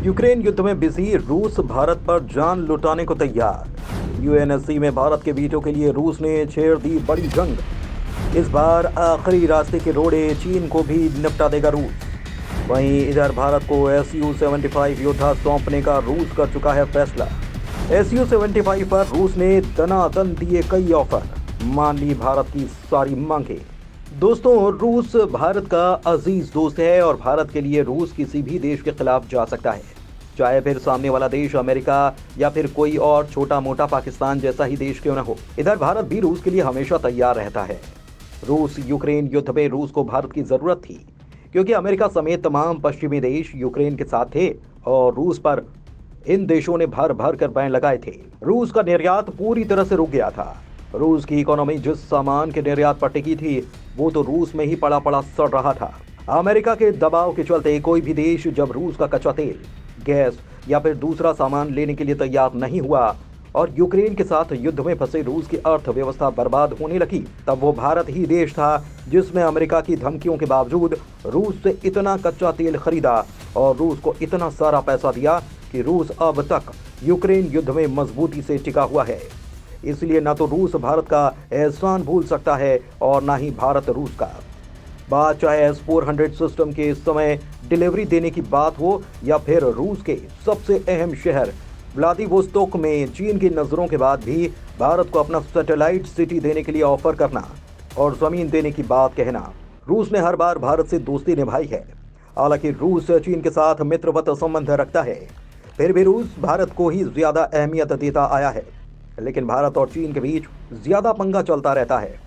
Ukraine युद्ध में busy रूस भारत पर जान लुटाने को तैयार। यूएनएससी में भारत के वीटो के लिए रूस ने छेड़ दी बड़ी जंग। इस बार आखिरी रास्ते के रोड़े चीन को भी निपटा देगा रूस। वहीं इधर भारत को Su-75 योद्धा सौंपने का रूस कर चुका है फैसला। Su-75 पर रूस ने दनादन दिए कई ऑफर, मान ली भारत की सारी मांगे। दोस्तों, रूस भारत का अजीज दोस्त है और भारत के लिए रूस किसी भी देश के खिलाफ जा सकता है, चाहे फिर सामने वाला देश अमेरिका या फिर कोई और छोटा मोटा पाकिस्तान जैसा ही देश क्यों न हो। इधर भारत भी रूस के लिए हमेशा तैयार रहता है। रूस यूक्रेन युद्ध में रूस को भारत की जरूरत थी, क्योंकि अमेरिका समेत तमाम पश्चिमी देश यूक्रेन के साथ थे और रूस पर इन देशों ने भर भर कर बैन लगाए थे। रूस का निर्यात पूरी तरह से रुक गया था। रूस की इकोनॉमी जिस सामान के निर्यात पर टिकी थी वो तो रूस में ही पड़ा पड़ा सड़ रहा था। अमेरिका के दबाव के चलते कोई भी देश जब रूस का कच्चा तेल, गैस या फिर दूसरा सामान लेने के लिए तैयार नहीं हुआ और यूक्रेन के साथ युद्ध में फंसे रूस की अर्थव्यवस्था बर्बाद होने लगी, तब वो भारत ही देश था जिसने अमेरिका की धमकियों के बावजूद रूस से इतना कच्चा तेल खरीदा और रूस को इतना सारा पैसा दिया कि रूस अब तक यूक्रेन युद्ध में मजबूती से टिका हुआ है। इसलिए न तो रूस भारत का एहसान भूल सकता है और न ही भारत रूस का। बात चाहे S-400 सिस्टम के समय डिलीवरी देने की बात हो या फिर रूस के सबसे अहम शहर व्लादिवोस्तोक में चीन की नज़रों के बाद भी भारत को अपना सैटेलाइट सिटी देने के लिए ऑफर करना और ज़मीन देने की बात कहना, रूस ने हर बार भारत से दोस्ती निभाई है। हालांकि रूस चीन के साथ मित्रवत संबंध रखता है, फिर भी रूस भारत को ही ज़्यादा अहमियत देता आया है। लेकिन भारत और चीन के बीच ज़्यादा पंगा चलता रहता है।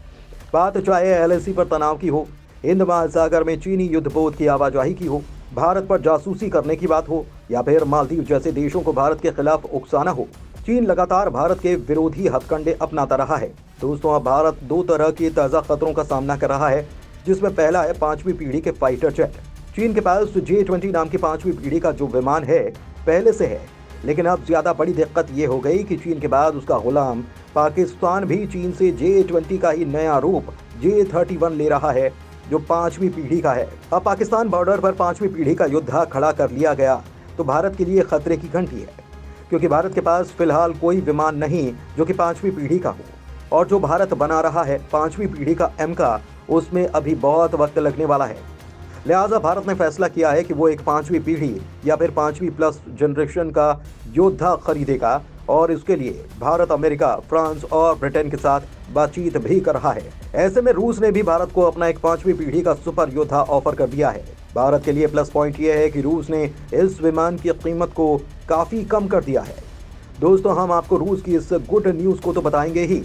बात चाहे LAC पर तनाव की हो, हिंद महासागर में चीनी युद्धपोत की आवाजाही की हो, भारत पर जासूसी करने की बात हो या फिर मालदीव जैसे देशों को भारत के खिलाफ उकसाना हो, चीन लगातार भारत के विरोधी हथकंडे अपनाता रहा है। दोस्तों, अब भारत दो तरह के ताज़ा खतरों का सामना कर रहा है, जिसमें पहला है 5वीं पीढ़ी के फाइटर जेट। चीन के पास J-20 नाम की 5वीं पीढ़ी का जो विमान है पहले से है, लेकिन अब ज्यादा बड़ी दिक्कत ये हो गई कि चीन के बाद उसका गुलाम पाकिस्तान भी चीन से J-20 का ही नया रूप J-31 ले रहा है, जो 5वीं पीढ़ी का है। अब पाकिस्तान बॉर्डर पर 5वीं पीढ़ी का योद्धा खड़ा कर लिया गया तो भारत के लिए खतरे की घंटी है, क्योंकि भारत के पास फिलहाल कोई विमान नहीं जो कि 5वीं पीढ़ी का हो, और जो भारत बना रहा है 5वीं पीढ़ी का M का, उसमें अभी बहुत वक्त लगने वाला है। लिहाजा भारत ने फैसला किया है कि वो एक 5वीं पीढ़ी या फिर 5वीं प्लस जनरेशन का योद्धा खरीदेगा और इसके लिए भारत अमेरिका, फ्रांस और ब्रिटेन के साथ बातचीत भी कर रहा है। ऐसे में रूस ने भी भारत को अपना एक 5वीं पीढ़ी का सुपर योद्धा ऑफर कर दिया है। भारत के लिए प्लस पॉइंट यह है कि रूस ने इस विमान की कीमत को काफ़ी कम कर दिया है। दोस्तों, हम आपको रूस की इस गुड न्यूज़ को तो बताएंगे ही,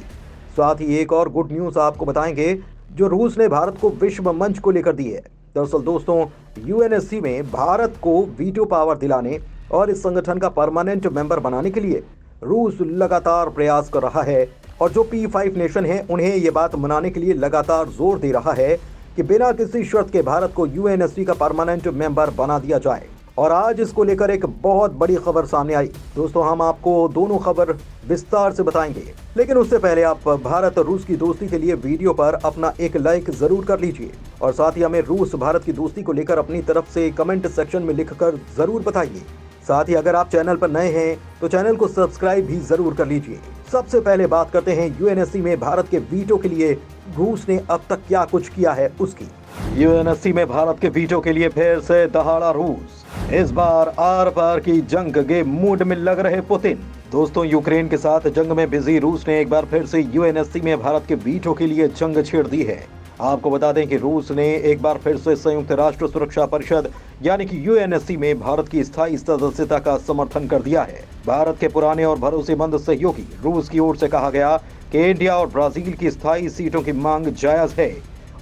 साथ ही एक और गुड न्यूज़ आपको बताएंगे जो रूस ने भारत को विश्व मंच को लेकर दी है। दरअसल दोस्तों, यूएनएससी में भारत को वीटो पावर दिलाने और इस संगठन का परमानेंट मेंबर बनाने के लिए रूस लगातार प्रयास कर रहा है और जो P5 नेशन है उन्हें ये बात मनाने के लिए लगातार जोर दे रहा है कि बिना किसी शर्त के भारत को यूएनएससी का परमानेंट मेंबर बना दिया जाए। और आज इसको लेकर एक बहुत बड़ी खबर सामने आई। दोस्तों, हम आपको दोनों खबर विस्तार से बताएंगे, लेकिन उससे पहले आप भारत रूस की दोस्ती के लिए वीडियो पर अपना एक लाइक जरूर कर लीजिए और साथ ही हमें रूस भारत की दोस्ती को लेकर अपनी तरफ से कमेंट सेक्शन में लिखकर जरूर बताइए। साथ ही अगर आप चैनल पर नए हैं तो चैनल को सब्सक्राइब भी जरूर कर लीजिए। सबसे पहले बात करते हैं यूएनएससी में भारत के वीटो के लिए रूस ने अब तक क्या कुछ किया है उसकी। यूएनएससी में भारत के वीटो के लिए फिर से दहाड़ा रूस। इस बार आर पार की जंग के मूड में लग रहे पुतिन। दोस्तों, यूक्रेन के साथ जंग में बिजी रूस ने एक बार फिर से यूएनएससी में भारत के वीटो के लिए जंग छेड़ दी है। आपको बता दें कि रूस ने एक बार फिर से संयुक्त राष्ट्र सुरक्षा परिषद यानी कि यूएनएससी में भारत की स्थायी सदस्यता का समर्थन कर दिया है। भारत के पुराने और भरोसेमंद सहयोगी रूस की ओर से कहा गया कि इंडिया और ब्राजील की स्थायी सीटों की मांग जायज है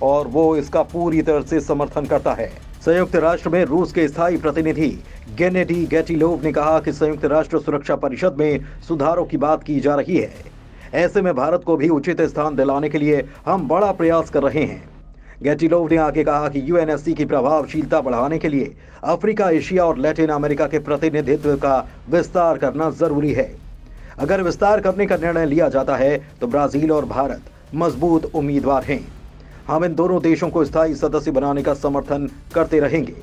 और वो इसका पूरी तरह से समर्थन करता है। संयुक्त राष्ट्र में रूस के स्थायी प्रतिनिधि गेनेडी गैटिलोव ने कहा कि संयुक्त राष्ट्र सुरक्षा परिषद में सुधारों की बात की जा रही है। ऐसे में भारत को भी उचित स्थान दिलाने के लिए हम बड़ा प्रयास कर रहे हैं। गैटिलोव ने आगे कहा कि यूएनएससी की प्रभावशीलता बढ़ाने के लिए अफ्रीका, एशिया और लैटिन अमेरिका के प्रतिनिधित्व का विस्तार करना जरूरी है। अगर विस्तार करने का निर्णय लिया जाता है तो ब्राजील और भारत मजबूत उम्मीदवार हैं। हम इन दोनों देशों को स्थायी सदस्य बनाने का समर्थन करते रहेंगे।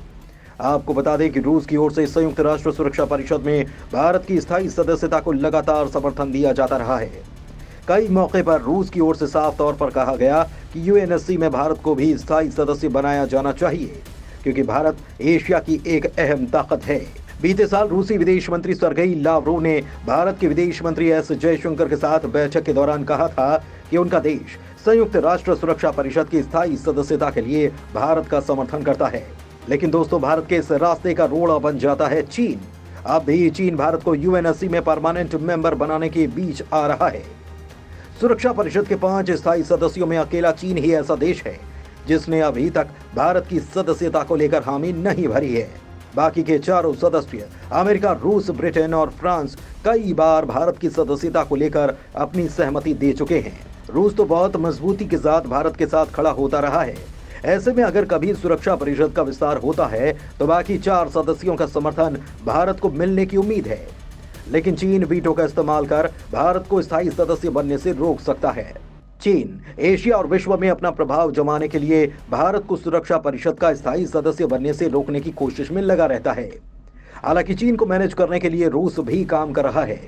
आपको बता दें कि रूस की ओर से संयुक्त राष्ट्र सुरक्षा परिषद में भारत की स्थायी सदस्यता को लगातार समर्थन दिया जाता रहा है। कई मौके पर रूस की ओर से साफ तौर पर कहा गया कि यूएनएससी में भारत को भी स्थायी सदस्य बनाया जाना चाहिए, क्योंकि भारत एशिया की एक अहम ताकत है। बीते साल रूसी विदेश मंत्री सर्गेई लावरोव ने भारत के विदेश मंत्री एस जयशंकर के साथ बैठक के दौरान कहा था कि उनका देश संयुक्त राष्ट्र सुरक्षा परिषद की स्थायी सदस्यता के लिए भारत का समर्थन करता है। लेकिन दोस्तों, भारत के इस रास्ते का रोड़ा बन जाता है चीन। अब भी चीन भारत को यूएनएससी में परमानेंट मेंबर बनाने के बीच आ रहा है। सुरक्षा परिषद के 5 स्थायी सदस्यों में अकेला चीन ही ऐसा देश है जिसने अभी तक भारत की सदस्यता को लेकर हामी नहीं भरी है। बाकी के चारों सदस्य अमेरिका, रूस, ब्रिटेन और फ्रांस कई बार भारत की सदस्यता को लेकर अपनी सहमति दे चुके हैं। रूस तो बहुत मजबूती के साथ भारत के साथ खड़ा होता रहा है। ऐसे में अगर कभी सुरक्षा परिषद का विस्तार होता है तो बाकी 4 सदस्यों का समर्थन भारत को मिलने की उम्मीद है। लेकिन चीन वीटो का इस्तेमाल कर भारत को स्थायी सदस्य बनने से रोक सकता है। चीन एशिया और विश्व में अपना प्रभाव जमाने के लिए भारत को सुरक्षा परिषद का स्थायी सदस्य बनने से रोकने की कोशिश में लगा रहता है। हालांकि चीन को मैनेज करने के लिए रूस भी काम कर रहा है।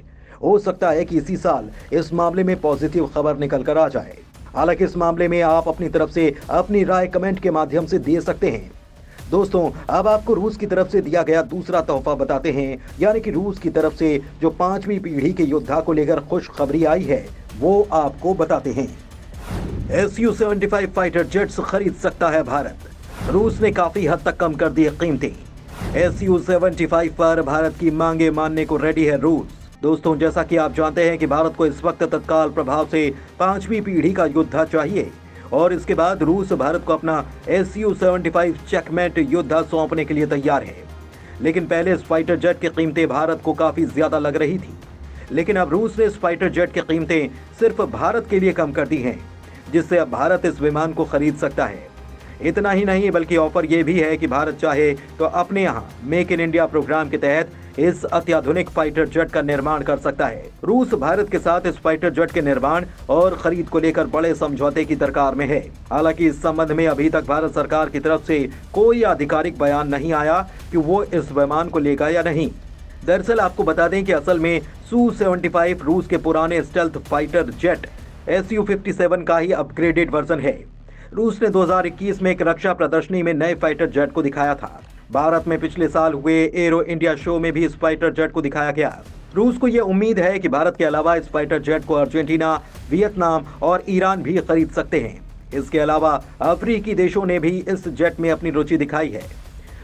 हो सकता है कि इसी साल इस मामले में पॉजिटिव खबर निकल कर आ जाए। हालांकि इस मामले में आप अपनी तरफ से अपनी राय कमेंट के माध्यम से दे सकते हैं। दोस्तों, अब आपको रूस की तरफ से दिया गया दूसरा तोहफा बताते हैं, यानी कि रूस की तरफ से जो 5वीं पीढ़ी के योद्धा को लेकर खुशखबरी आई है वो आपको बताते हैं। Su-75 फाइटर जेट्स खरीद सकता है भारत। रूस ने काफी हद तक कम कर दी कीमतें। Su-75 पर भारत की मांगे मानने को रेडी है रूस। दोस्तों, जैसा कि आप जानते हैं कि भारत को इस वक्त तत्काल प्रभाव से 5वीं पीढ़ी का योद्धा चाहिए और इसके बाद रूस भारत को अपना Su-75 चेकमेट योद्धा सौंपने के लिए तैयार है। लेकिन पहले इस फाइटर जेट की कीमतें भारत को काफी ज्यादा लग रही थी, लेकिन अब रूस ने इस फाइटर जेट की कीमतें सिर्फ भारत के लिए कम कर दी हैं, जिससे अब भारत इस विमान को खरीद सकता है। इतना ही नहीं, बल्कि ऑफर यह भी है कि भारत चाहे तो अपने यहाँ मेक इन इंडिया प्रोग्राम के तहत इस अत्याधुनिक फाइटर जेट का निर्माण कर सकता है। रूस भारत के साथ इस फाइटर जेट के निर्माण और खरीद को लेकर बड़े समझौते की दरकार में है। हालांकि इस संबंध में अभी तक भारत सरकार की तरफ से कोई आधिकारिक बयान नहीं आया कि वो इस विमान को लेगा या नहीं। दरअसल आपको बता दें कि असल में Su-75 रूस के पुराने स्टेल्थ फाइटर जेट Su-57 का ही अपग्रेडेड वर्जन है। रूस ने 2021 में एक रक्षा प्रदर्शनी में नए फाइटर जेट को दिखाया था। भारत में पिछले साल हुए एरो इंडिया शो में भी इस फाइटर जेट को दिखाया गया। रूस को यह उम्मीद है कि भारत के अलावा इस फाइटर जेट को अर्जेंटीना, वियतनाम और ईरान भी खरीद सकते हैं। इसके अलावा अफ्रीकी देशों ने भी इस जेट में अपनी रुचि दिखाई है।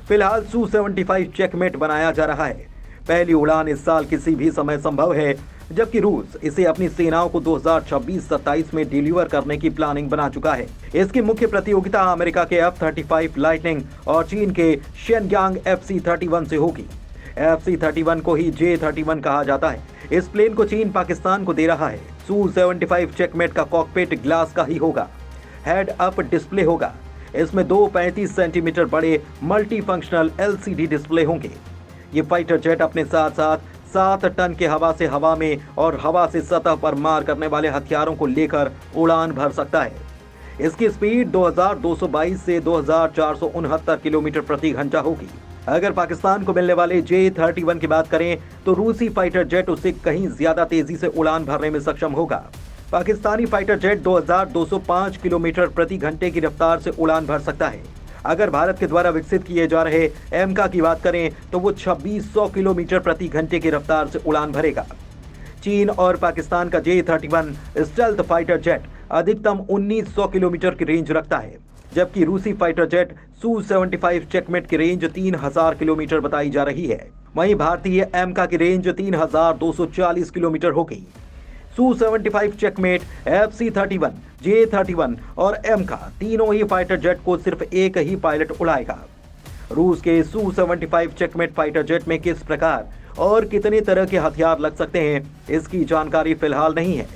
फिलहाल Su-75 चेकमेट बनाया जा रहा है। पहली उड़ान इस साल किसी भी समय संभव है, जबकि रूस इसे अपनी सेनाओं को 2026-27 में डिलीवर करने की प्लानिंग बना चुका है। इसकी मुख्य प्रतियोगिता अमेरिका के F-35 लाइटनिंग और चीन के शेनयांग FC-31 से होगी। FC-31 को ही J-31 कहा जाता है। इस प्लेन को चीन पाकिस्तान को दे रहा है। Su-75 चेकमेट का कॉकपिट ग्लास का ही होगा। हेड अप डिस्प्ले होगा। इसमें 2 35 सेंटीमीटर बड़े मल्टी फंक्शनल LCD डिस्प्ले होंगे। ये फाइटर जेट अपने साथ साथ 7 टन के हवा से हवा में और हवा से सतह पर मार करने वाले हथियारों को लेकर उड़ान भर सकता है। इसकी स्पीड 2222 से 2469 किलोमीटर प्रति घंटा होगी। अगर पाकिस्तान को मिलने वाले J-31 की बात करें तो रूसी फाइटर जेट उससे कहीं ज्यादा तेजी से उड़ान भरने में सक्षम होगा। पाकिस्तानी फाइटर जेट 2205 किलोमीटर प्रति घंटे की रफ्तार से उड़ान भर सकता है। अगर भारत के द्वारा विकसित किए जा रहे एमका की बात करें तो वो 2600 किलोमीटर प्रति घंटे की रफ्तार से उड़ान भरेगा। चीन और पाकिस्तान का J-31 स्टेल्थ फाइटर जेट अधिकतम 1900 किलोमीटर की रेंज रखता है, जबकि रूसी फाइटर जेट Su-75 चेकमेट की रेंज 3000 किलोमीटर बताई जा रही है। वहीं भारतीय एमका की रेंज 3240 किलोमीटर होगी। Su-75 चेकमेट, FC-31, J-31 और एमका तीनों ही फाइटर जेट को सिर्फ एक ही पायलट उड़ाएगा। रूस के Su-75 चेकमेट फाइटर जेट में किस प्रकार और कितने तरह के हथियार लग सकते हैं, इसकी जानकारी फिलहाल नहीं है।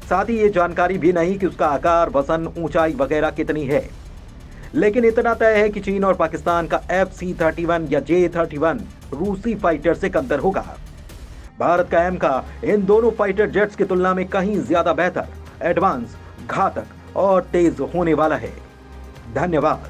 साथ ही ये जानकारी भी नहीं कि उसका आकार, वजन, ऊंचाई वगैरह कितनी है। लेकिन इतना तय है कि चीन और पाकिस्तान का FC-31 या J-31 रूसी फाइटर से कमतर होगा। भारत का एमका इन दोनों फाइटर जेट्स की तुलना में कहीं ज्यादा बेहतर, एडवांस, घातक और तेज होने वाला है। धन्यवाद।